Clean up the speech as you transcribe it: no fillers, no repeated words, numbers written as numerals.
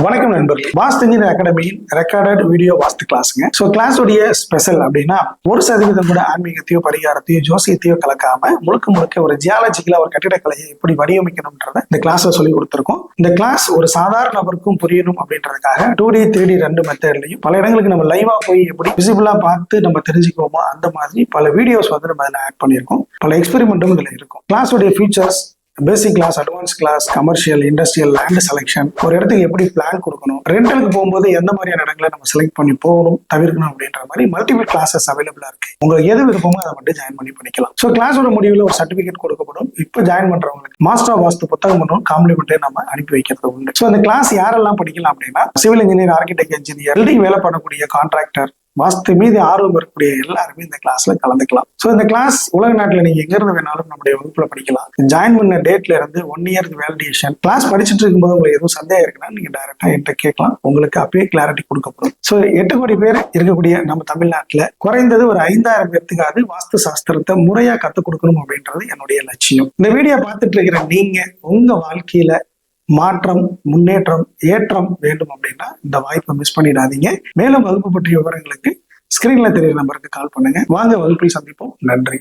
வணக்கம் நண்பர்களே, வாஸ்து engineer அகாடமியின் recorded video வாஸ்து கிளாஸுங்க. So class உடைய ஸ்பெஷல் அப்படின்னா 1% கூட ஆன்மீகத்தையோ பரிகாரத்தையோ ஜோசியத்தையோ கலக்காம முழுக்க ஒரு ஜியாலஜிக்கலா ஒரு கட்டிடக்கலையை எப்படி வடிவமைக்கணும்ன்றத இந்த கிளாஸ்ல சொல்லி கொடுத்துருக்கோம். இந்த கிளாஸ் ஒரு சாதாரண நபருக்கும் புரியணும் அப்படின்றதுக்காக 2D 3D ரெண்டு மெத்தட்லையும் பல இடங்களுக்கு நம்ம லைவா போய் எப்படி விசிபிளா பார்த்து நம்ம தெரிஞ்சுக்குவோமோ அந்த மாதிரி பல வீடியோஸ் வந்து நம்ம அதில் ஆட் பண்ணியிருக்கோம். பல எக்ஸ்பெரிமெண்ட்டும் இதுல இருக்கும். கிளாஸ் உடைய features basic class, advance class, commercial, industrial, land selection, ஒரு இடத்துக்கு எப்படி பிளான் கொடுக்கணும், ரெண்டலுக்கு போகும்போது எந்த மாதிரியான இடங்களை நம்ம செலக்ட் பண்ணி போகணும் தவிர்க்கணும் அப்படின்ற மாதிரி மல்டிபிள் கிளாஸஸ் அவைலபிளா இருக்கு. உங்களுக்கு எது விருப்பமோ அதை மட்டும் ஜாயின் பண்ணி பண்ணிக்கலாம். ஸோ கிளாஸோட முடிவில் ஒரு சர்டிபிகேட் கொடுக்கப்படும். இப்போ ஜாயின் பண்றவங்களுக்கு மாஸ்டர் ஆஃப் வாஸ்து புத்தகம் பண்ணும் காம்ப்ளிமெண்டே நம்ம அனுப்பி வைக்கிறது உண்டு. ஸோ அந்த கிளாஸ் யாரெல்லாம் படிக்கலாம் அப்படின்னா civil engineer, architect, engineer, building வேலை பண்ணக்கூடிய கான்ட்ராக்டர், வாஸ்து மீது ஆர்வம் இருக்கக்கூடிய எல்லாருமே இந்த கிளாஸ்ல கலந்துக்கலாம். ஸோ இந்த கிளாஸ் உலக நாட்டில் நீங்க எங்க இருந்து வேணாலும் நம்முடைய வகுப்புல படிக்கலாம். ஜாயின் பண்ண டேட்ல இருந்து 1 இயர் வேலிடேஷன். கிளாஸ் படிச்சுட்டு இருக்கும்போது உங்களுக்கு எதுவும் சந்தேகம் இருக்குன்னா நீங்க டைரக்டா என்கிட்ட கேட்கலாம். உங்களுக்கு அப்பயே கிளாரிட்டி கொடுக்கப்படும். ஸோ 8 கோடி பேர் இருக்கக்கூடிய நம்ம தமிழ்நாட்டுல குறைந்தது ஒரு 5000 பேர்த்துக்காவது வாஸ்து சாஸ்திரத்தை முறையா கத்துக் கொடுக்கணும் அப்படின்றது என்னுடைய லட்சியம். இந்த வீடியோ பார்த்துட்டு இருக்கிற நீங்க உங்க வாழ்க்கையில மாற்றம், முன்னேற்றம், ஏற்றம் வேண்டும் அப்படின்னா இந்த வாய்ப்பை மிஸ் பண்ணிடாதீங்க. மேலும் வகுப்பு பற்றிய விவரங்களுக்கு ஸ்கிரீன்ல தெரியுற நம்பருக்கு கால் பண்ணுங்க. வாங்க வகுப்பில் சந்திப்போம். நன்றி.